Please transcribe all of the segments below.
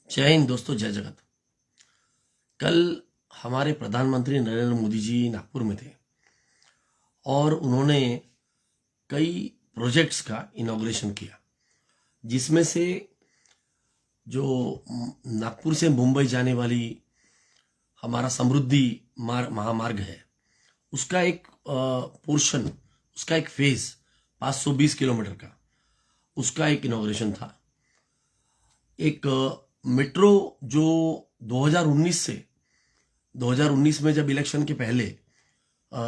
जय हिंद दोस्तों, जय जगत। कल हमारे प्रधानमंत्री नरेंद्र मोदी जी नागपुर में थे और उन्होंने कई प्रोजेक्ट्स का इनॉग्रेशन किया, जिसमें से जो नागपुर से मुंबई जाने वाली हमारा समृद्धि महामार्ग है, उसका एक पोर्शन, उसका एक फेज 520 किलोमीटर का, उसका एक इनॉग्रेशन था। एक मेट्रो जो 2019 में जब इलेक्शन के पहले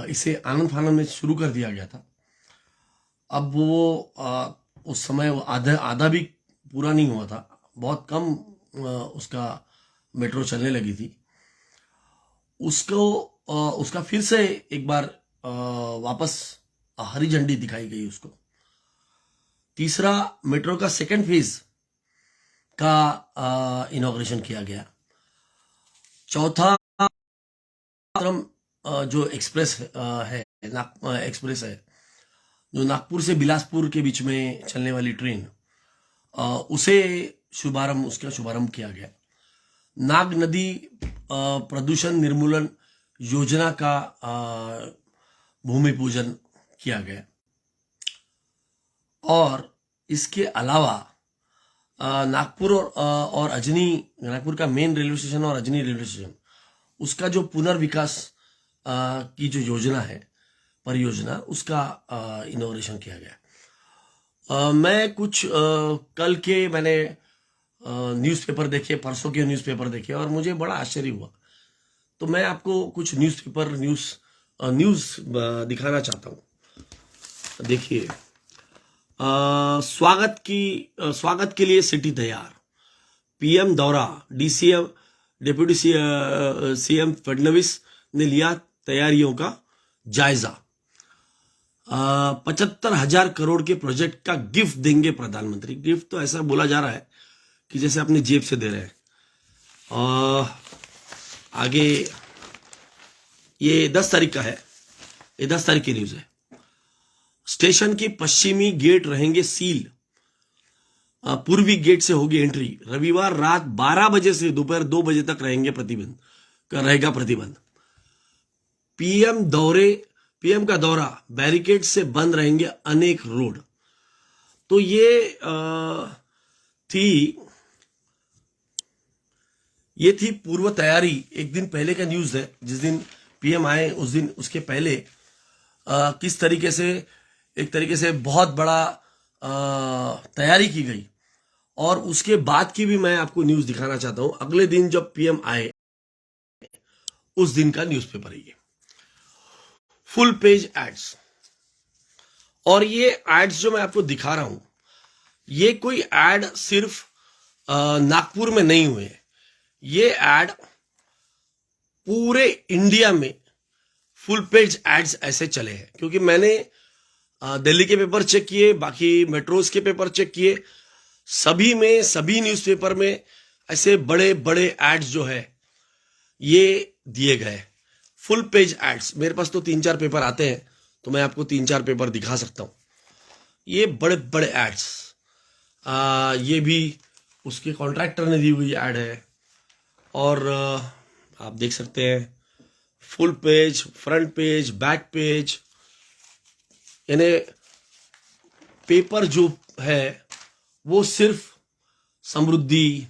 इसे आनंद फानंद में शुरू कर दिया गया था, अब वो उस समय वो आधा आधा भी पूरा नहीं हुआ था, बहुत कम उसका मेट्रो चलने लगी थी। उसका फिर से एक बार वापस हरी झंडी दिखाई गई उसको। तीसरा मेट्रो का सेकंड फेज का इनॉग्रेशन किया गया। चौथा जो एक्सप्रेस है एक्सप्रेस है जो नागपुर से बिलासपुर के बीच में चलने वाली ट्रेन, उसका शुभारंभ किया गया। नाग नदी प्रदूषण निर्मूलन योजना का भूमि पूजन किया गया। और इसके अलावा नागपुर और अजनी, नागपुर का मेन रेलवे स्टेशन और अजनी रेलवे स्टेशन, उसका जो पुनर्विकास की जो योजना है, परियोजना, उसका इनोग्रेशन किया गया। मैं कुछ कल के मैंने न्यूज़पेपर देखे, परसों के न्यूज़पेपर देखे और मुझे बड़ा आश्चर्य हुआ। तो मैं आपको कुछ न्यूज़ दिखाना चाहता हूँ। देखिए, स्वागत के लिए सिटी तैयार, पीएम दौरा, डीसीएम डेप्यूटी सीएम फडणवीस ने लिया तैयारियों का जायजा। 75,000 करोड़ के प्रोजेक्ट का गिफ्ट देंगे प्रधानमंत्री। गिफ्ट तो ऐसा बोला जा रहा है कि जैसे अपने जेब से दे रहे हैं। आगे ये 10 तारीख का है, ये 10 तारीख की न्यूज है। स्टेशन की पश्चिमी गेट रहेंगे सील, पूर्वी गेट से होगी एंट्री। रविवार रात 12 बजे से दोपहर 2 बजे तक रहेगा प्रतिबंध। पीएम का दौरा, बैरिकेड से बंद रहेंगे अनेक रोड। तो ये थी पूर्व तैयारी। एक दिन पहले का न्यूज है, जिस दिन पीएम आए उस दिन, उसके पहले किस तरीके से एक तरीके से बहुत बड़ा तैयारी की गई। और उसके बाद की भी मैं आपको न्यूज दिखाना चाहता हूं। अगले दिन जब पीएम आए, उस दिन का न्यूज़पेपर है ये, फुल पेज एड्स। और ये एड्स जो मैं आपको दिखा रहा हूं, ये कोई एड सिर्फ नागपुर में नहीं हुए, ये एड पूरे इंडिया में फुल पेज एड्स ऐसे चले हैं। क्योंकि मैंने दिल्ली के पेपर चेक किए, बाकी मेट्रोज के पेपर चेक किए, सभी न्यूज़पेपर में ऐसे बड़े बड़े एड्स जो है ये दिए गए, फुल पेज एड्स। मेरे पास तो 3-4 पेपर आते हैं, तो मैं आपको 3-4 पेपर दिखा सकता हूं। ये बड़े बड़े एड्स, ये भी उसके कॉन्ट्रैक्टर ने दी हुई एड है। और आप देख सकते हैं, full page, front page, back page, यानी पेपर जो है वो सिर्फ समृद्धि,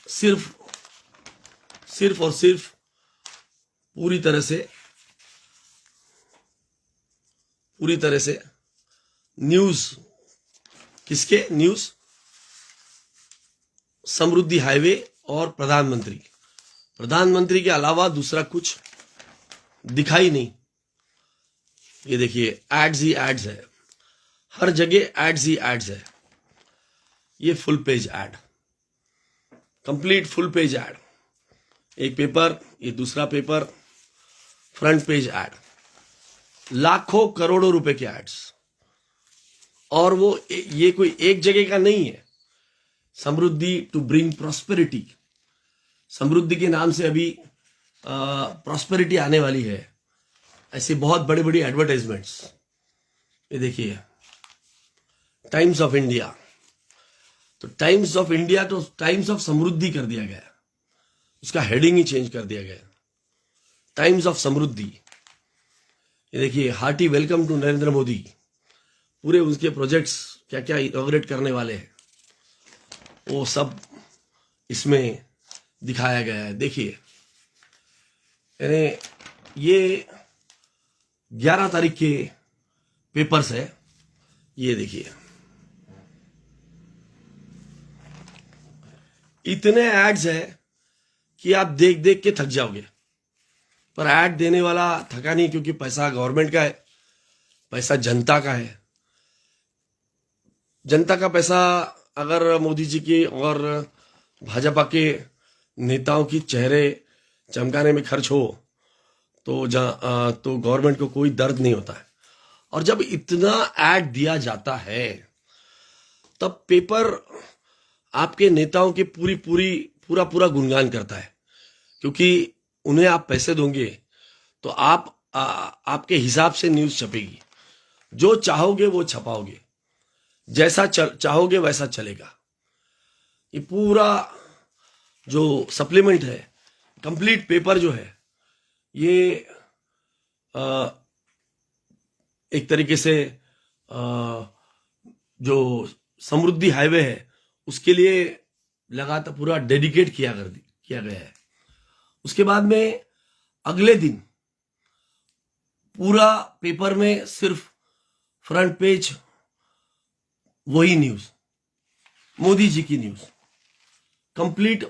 सिर्फ और सिर्फ पूरी तरह से न्यूज, किसके न्यूज? समृद्धि हाईवे और प्रधानमंत्री के अलावा दूसरा कुछ दिखाई नहीं। ये देखिए, एड्स ही एड्स है, हर जगह एड्स ही एड्स है। ये full page add, complete full page add. एक पेपर, ये दूसरा पेपर, फ्रंट पेज एड, लाखों करोड़ों रुपए के एड्स। और वो ये कोई एक जगह का नहीं है। समृद्धि टू ब्रिंग प्रॉस्पेरिटी, समृद्धि के नाम से अभी प्रॉस्पेरिटी आने वाली है। ऐसी बहुत बड़ी बड़ी एडवर्टाइजमेंट्स। ये देखिए, टाइम्स ऑफ इंडिया, तो टाइम्स ऑफ इंडिया तो टाइम्स ऑफ समृद्धि कर दिया गया, उसका हेडिंग ही चेंज कर दिया गया, टाइम्स ऑफ समृद्धि। ये देखिए, hearty welcome to Narendra Modi, पूरे उनके प्रोजेक्ट्स क्या क्या इनॉग्रेट करने वाले हैं वो सब इसमें दिखाया गया है। देखिए, यानी ये 11 तारीख के पेपर्स है, ये देखिए, इतने एड्स है कि आप देख देख के थक जाओगे, पर ऐड देने वाला थका नहीं, क्योंकि पैसा गवर्नमेंट का है, पैसा जनता का है। जनता का पैसा अगर मोदी जी की और भाजपा के नेताओं की चेहरे चमकाने में खर्च हो तो तो गवर्नमेंट को कोई दर्द नहीं होता है। और जब इतना ऐड दिया जाता है तब पेपर आपके नेताओं के पूरा पूरा गुणगान करता है, क्योंकि उन्हें आप पैसे दोगे तो आपके हिसाब से न्यूज छपेगी, जो चाहोगे वो छपाओगे, जैसा चाहोगे वैसा चलेगा। ये पूरा जो सप्लीमेंट है, कंप्लीट पेपर जो है, ये एक तरीके से जो समृद्धि हाईवे है उसके लिए लगातार पूरा डेडिकेट किया गया है। उसके बाद में अगले दिन पूरा पेपर में सिर्फ फ्रंट पेज वही न्यूज, मोदी जी की न्यूज, कंप्लीट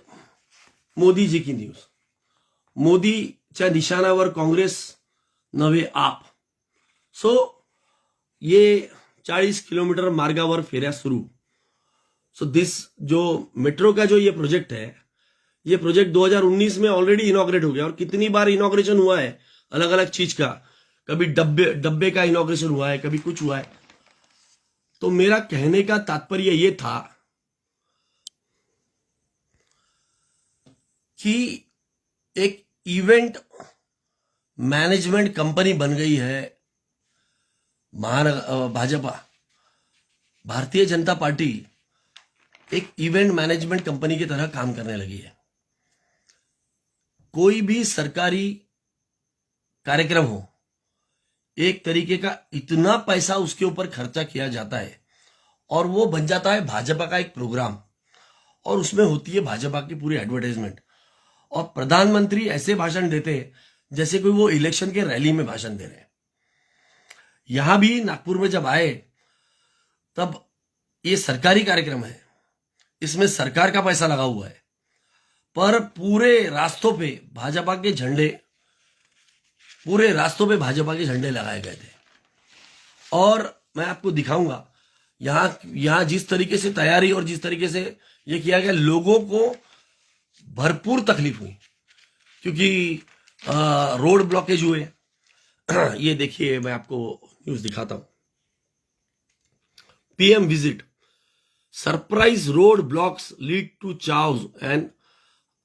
मोदी जी की न्यूज। मोदीच्या निशाणावर काँग्रेस नव्हे आप। सो ये 40 किलोमीटर मार्गावर फेऱ्या सुरू। सो दिस जो मेट्रो का जो ये प्रोजेक्ट है, ये प्रोजेक्ट 2019 में ऑलरेडी इनॉग्रेट हो गया, और कितनी बार इनॉग्रेशन हुआ है अलग अलग चीज का, कभी डब्बे का इनॉग्रेशन हुआ है, कभी कुछ हुआ है। तो मेरा कहने का तात्पर्य ये था कि एक इवेंट मैनेजमेंट कंपनी बन गई है भाजपा, भारतीय जनता पार्टी एक इवेंट मैनेजमेंट कंपनी की तरह काम करने लगी है। कोई भी सरकारी कार्यक्रम हो, एक तरीके का इतना पैसा उसके ऊपर खर्चा किया जाता है और वो बन जाता है भाजपा का एक प्रोग्राम, और उसमें होती है भाजपा की पूरी एडवर्टाइजमेंट। और प्रधानमंत्री ऐसे भाषण देते हैं जैसे कोई वो इलेक्शन के रैली में भाषण दे रहे हैं। यहां भी नागपुर में जब आए तब ये सरकारी कार्यक्रम है, इसमें सरकार का पैसा लगा हुआ है, पर पूरे रास्तों पे भाजपा के झंडे लगाए गए थे। और मैं आपको दिखाऊंगा यहां जिस तरीके से तैयारी और जिस तरीके से ये किया गया, लोगों को भरपूर तकलीफ हुई, क्योंकि रोड ब्लॉकेज हुए। ये देखिए, मैं आपको न्यूज दिखाता हूं। PM visit, surprise road blocks lead to chaos and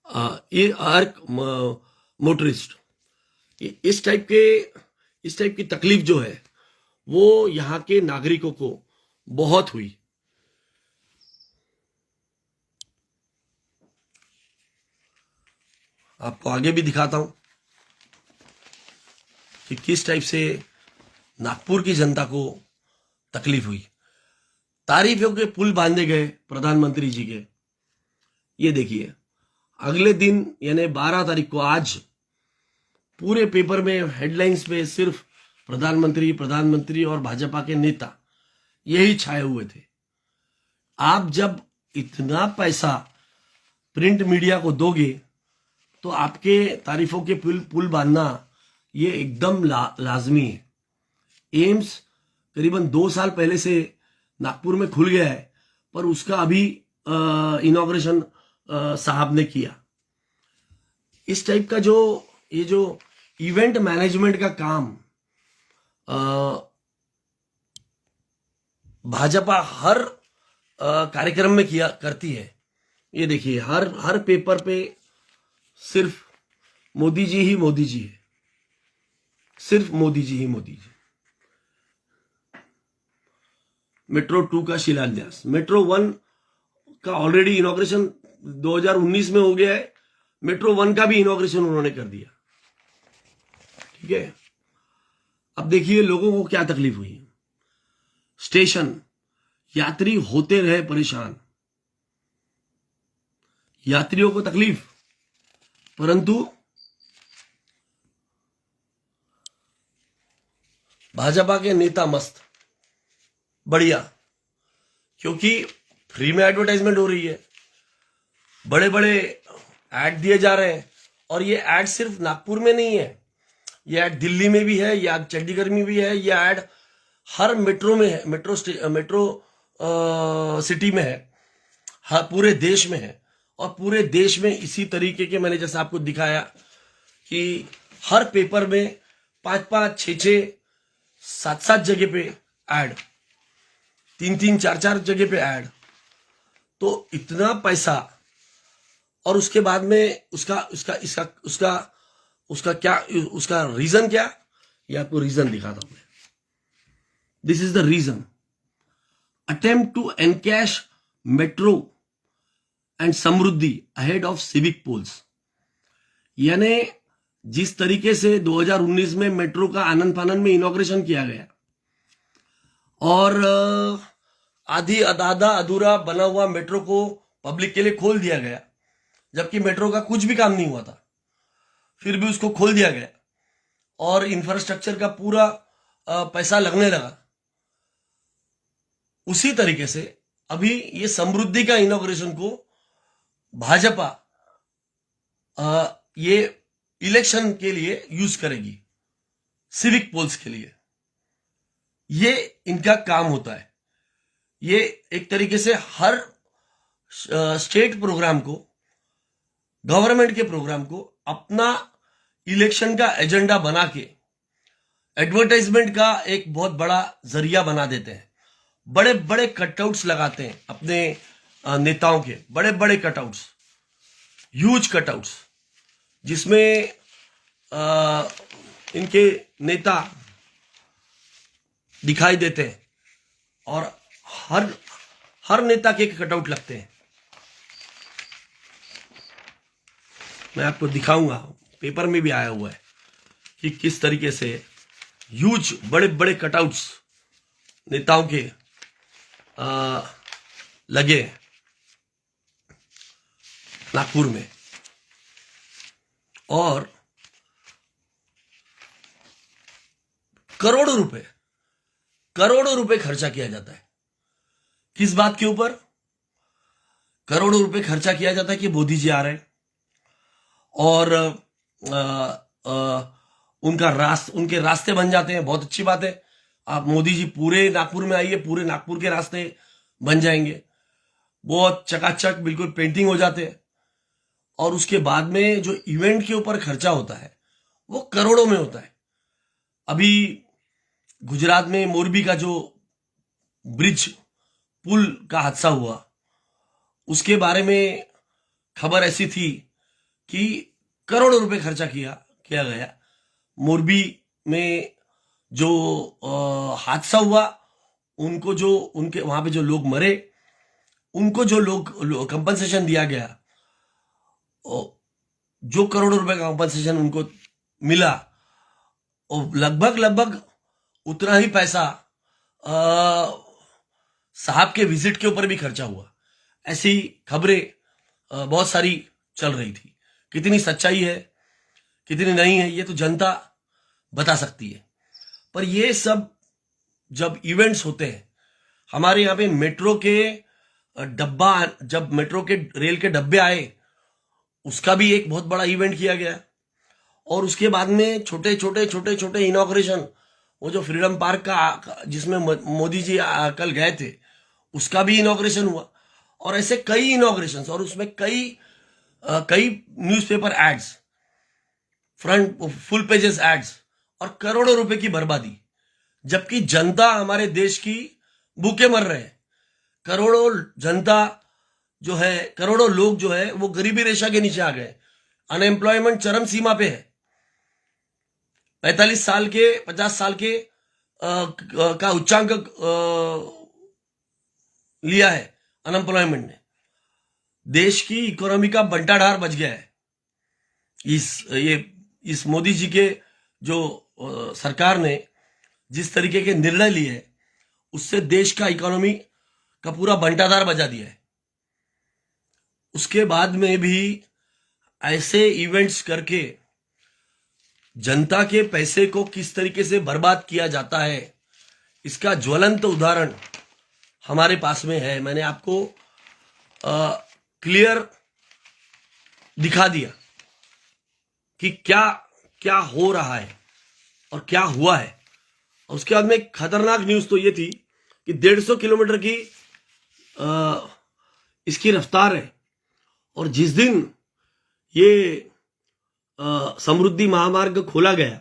irk motorists. इस टाइप की तकलीफ जो है वो यहां के नागरिकों को बहुत हुई। आपको आगे भी दिखाता हूं कि किस टाइप से नागपुर की जनता को तकलीफ हुई। तारीफों के पुल बांधे गए प्रधानमंत्री जी के। ये देखिए, अगले दिन यानी 12 तारीख को आज पूरे पेपर में हेडलाइंस पे सिर्फ प्रधानमंत्री और भाजपा के नेता यही छाए हुए थे। आप जब इतना पैसा प्रिंट मीडिया को दोगे तो आपके तारीफों के पुल बांधना ये एकदम लाजमी है। एम्स करीबन 2 साल पहले से नागपुर में खुल गया है, पर उसका अभी इनॉग्रेशन साहब ने किया। इस टाइप का ये जो इवेंट मैनेजमेंट का काम भाजपा हर कार्यक्रम में करती है। ये देखिए, हर पेपर पे सिर्फ मोदी जी है, सिर्फ मोदी जी। मेट्रो 2 का शिलान्यास, मेट्रो 1 का ऑलरेडी इनॉग्रेशन 2019 में हो गया है, मेट्रो 1 का भी इनॉग्रेशन उन्होंने कर दिया। ठीक है, अब देखिए लोगों को क्या तकलीफ हुई। स्टेशन यात्री होते रहे परेशान, यात्रियों को तकलीफ, परंतु भाजपा के नेता मस्त, बढ़िया, क्योंकि फ्री में एडवर्टाइजमेंट हो रही है, बड़े बड़े ऐड दिए जा रहे हैं। और ये ऐड सिर्फ नागपुर में नहीं है, ये ऐड दिल्ली में भी है, ये ऐड चंडीगढ़ में भी है, ये ऐड हर मेट्रो में है, मेट्रो सिटी में है, हर पूरे देश में है। और पूरे देश में इसी तरीके के, मैंने जैसा आपको दिखाया कि हर पेपर में 5-5, 6-6, 7-7 जगह पे ऐड, 3-3, 4-4 जगह पे ऐड। तो इतना पैसा, और उसके बाद में उसका क्या, उसका रीजन क्या, ये आपको रीजन दिखाता हूं मैं। This is the reason, attempt to encash metro and Samruddhi ahead of civic polls. यानी जिस तरीके से 2019 में मेट्रो का आनंद फानंद में इनॉग्रेशन किया गया और आधी आधा अधूरा बना हुआ मेट्रो को पब्लिक के लिए खोल दिया गया, जबकि मेट्रो का कुछ भी काम नहीं हुआ था, फिर भी उसको खोल दिया गया और इंफ्रास्ट्रक्चर का पूरा पैसा लगने लगा। उसी तरीके से अभी ये समृद्धि का इनॉग्रेशन को भाजपा ये इलेक्शन के लिए यूज करेगी, सिविक पोल्स के लिए। ये इनका काम होता है। ये एक तरीके से हर स्टेट प्रोग्राम को, गवर्नमेंट के प्रोग्राम को अपना इलेक्शन का एजेंडा बना के एडवर्टाइजमेंट का एक बहुत बड़ा जरिया बना देते हैं। बड़े बड़े कटआउट्स लगाते हैं अपने नेताओं के, बड़े बड़े कटआउट्स, ह्यूज कटआउट्स, जिसमें इनके नेता दिखाई देते हैं और हर नेता के कटआउट लगते हैं। मैं आपको दिखाऊंगा, पेपर में भी आया हुआ है कि किस तरीके से ह्यूज बड़े बड़े कटआउट्स नेताओं के लगे नागपुर में। और करोड़ों रुपए खर्चा किया जाता है। किस बात के ऊपर करोड़ों रुपए खर्चा किया जाता है? कि मोदी जी आ रहे हैं और उनके रास्ते बन जाते हैं। बहुत अच्छी बात है, आप मोदी जी पूरे नागपुर में आइए, पूरे नागपुर के रास्ते बन जाएंगे, बहुत चकाचक, बिल्कुल पेंटिंग हो जाते हैं। और उसके बाद में जो इवेंट के ऊपर खर्चा होता है वो करोड़ों में होता है। अभी गुजरात में मोरबी का जो ब्रिज पुल का हादसा हुआ, उसके बारे में खबर ऐसी थी कि करोड़ों रुपए खर्चा किया गया। मोरबी में जो हादसा हुआ, उनको जो उनके वहां पे जो लोग मरे, उनको जो लोग कंपनसेशन दिया गया, जो करोड़ों रुपए का कंपनसेशन उनको मिला, और लगभग उतना ही पैसा साहब के विजिट के ऊपर भी खर्चा हुआ। ऐसी खबरें बहुत सारी चल रही थी। कितनी सच्चाई है, कितनी नहीं है, ये तो जनता बता सकती है। पर ये सब जब इवेंट्स होते हैं, हमारे यहाँ पे मेट्रो के डब्बा, जब मेट्रो के रेल के डब्बे आए, उसका भी एक बहुत बड़ा इवेंट किया गया। और उसके बाद में छोटे छोटे इनॉग्रेशन, वो जो फ्रीडम पार्क का जिसमें मोदी जी कल गए थे, उसका भी इनॉग्रेशन हुआ। और ऐसे कई इनॉग्रेशन, और उसमें कई newspaper ads, front full pages ads, और करोड़ों रुपए की बर्बादी, जबकि जनता हमारे देश की भूखे मर रहे हैं। करोड़ों जनता जो है, करोड़ों लोग जो है वो गरीबी रेखा के नीचे आ गए। अनएम्प्लॉयमेंट चरम सीमा पे है। 45 साल के 50 साल के का उच्चांक लिया है अनएम्प्लॉयमेंट ने। देश की इकोनॉमी का बंटाढार बच गया है। इस मोदी जी के जो सरकार ने जिस तरीके के निर्णय लिए हैं, उससे देश का इकोनॉमी का पूरा बंटाधार बजा दिया है। उसके बाद में भी ऐसे इवेंट्स करके जनता के पैसे को किस तरीके से बर्बाद किया जाता है, इसका ज्वलंत उदाहरण हमारे पास में है। मैंने आपको क्लियर दिखा दिया कि क्या क्या हो रहा है और क्या हुआ है। और उसके बाद में एक खतरनाक न्यूज तो ये थी कि 150 किलोमीटर की इसकी रफ्तार है। और जिस दिन ये समृद्धि महामार्ग खोला गया,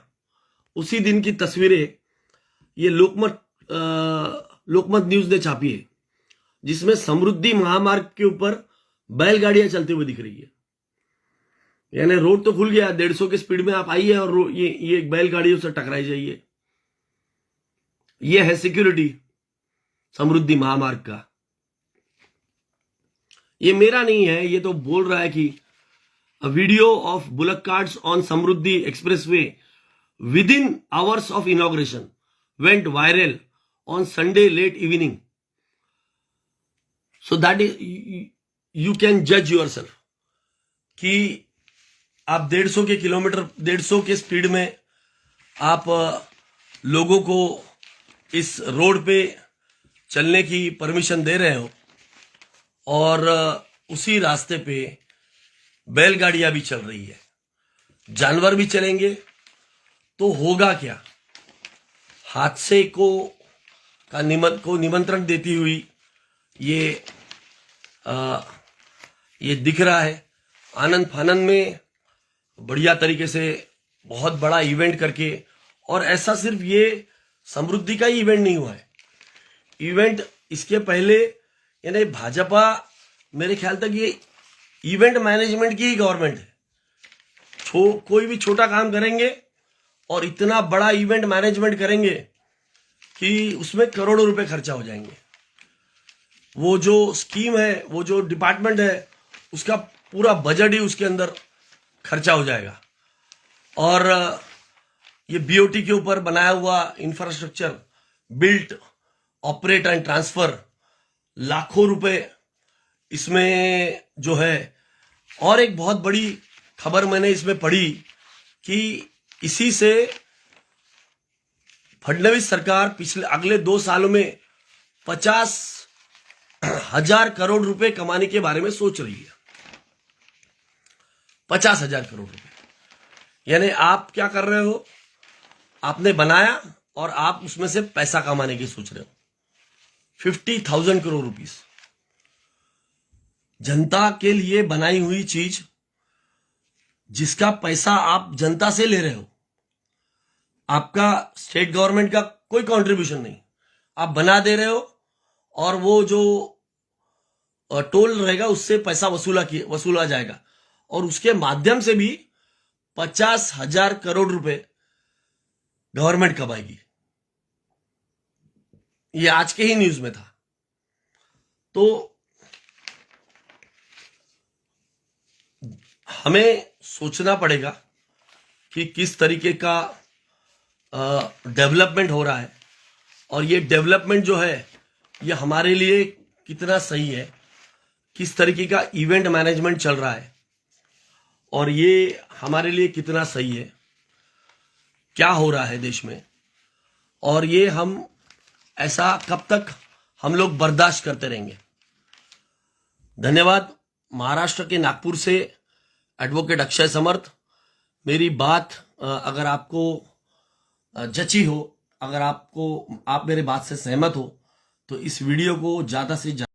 उसी दिन की तस्वीरें ये लोकमत न्यूज ने छापी है, जिसमें समृद्धि महामार्ग के ऊपर बैलगाड़ियां चलती हुई दिख रही है। यानी रोड तो खुल गया, 150 की स्पीड में आप आइए और ये एक बैलगाड़ियों से टकराई जाइए। ये है सिक्योरिटी समृद्धि महामार्ग का। ये मेरा नहीं है, ये तो बोल रहा है कि a video of bullock carts on Samruddhi Expressway within hours of inauguration went viral on Sunday late evening. So that is, you can judge yourself कि आप 150 के स्पीड में आप लोगों को इस रोड पे चलने की परमिशन दे रहे हो और उसी रास्ते पे बैलगाड़ियां भी चल रही है, जानवर भी चलेंगे तो होगा क्या। हादसे को निमंत्रण देती हुई ये दिख रहा है। आनंद फानंद में बढ़िया तरीके से बहुत बड़ा इवेंट करके, और ऐसा सिर्फ ये समृद्धि का ही इवेंट नहीं हुआ है, इवेंट इसके पहले यानी भाजपा, मेरे ख्याल तक ये इवेंट मैनेजमेंट की ही गवर्नमेंट है। कोई भी छोटा काम करेंगे और इतना बड़ा इवेंट मैनेजमेंट करेंगे कि उसमें करोड़ों रुपए खर्चा हो जाएंगे। वो जो स्कीम है, वो जो डिपार्टमेंट है, उसका पूरा बजट ही उसके अंदर खर्चा हो जाएगा। और ये बीओटी के ऊपर बनाया हुआ infrastructure, built, operate and transfer, लाखों रुपए इसमें जो है। और एक बहुत बड़ी खबर मैंने इसमें पढ़ी कि इसी से फडणवीस सरकार अगले 2 सालों में 50,000 करोड़ रुपए कमाने के बारे में सोच रही है। 50,000 करोड़ रुपए। यानी आप क्या कर रहे हो, आपने बनाया और आप उसमें से पैसा कमाने की सोच रहे हो। 50,000 करोड़ रुपीस जनता के लिए बनाई हुई चीज, जिसका पैसा आप जनता से ले रहे हो, आपका स्टेट गवर्नमेंट का कोई कंट्रीब्यूशन नहीं, आप बना दे रहे हो और वो जो टोल रहेगा उससे पैसा वसूला जाएगा और उसके माध्यम से भी 50,000 करोड़ रुपए गवर्नमेंट कमाएगी। ये आज के ही न्यूज में था। तो हमें सोचना पड़ेगा कि किस तरीके का डेवलपमेंट हो रहा है और ये डेवलपमेंट जो है ये हमारे लिए कितना सही है, किस तरीके का इवेंट मैनेजमेंट चल रहा है और ये हमारे लिए कितना सही है, क्या हो रहा है देश में, और ये हम ऐसा कब तक हम लोग बर्दाश्त करते रहेंगे। धन्यवाद। महाराष्ट्र के नागपुर से एडवोकेट अक्षय समर्थ। मेरी बात अगर आपको जची हो, अगर आप मेरे बात से सहमत हो, तो इस वीडियो को ज्यादा से ज्यादा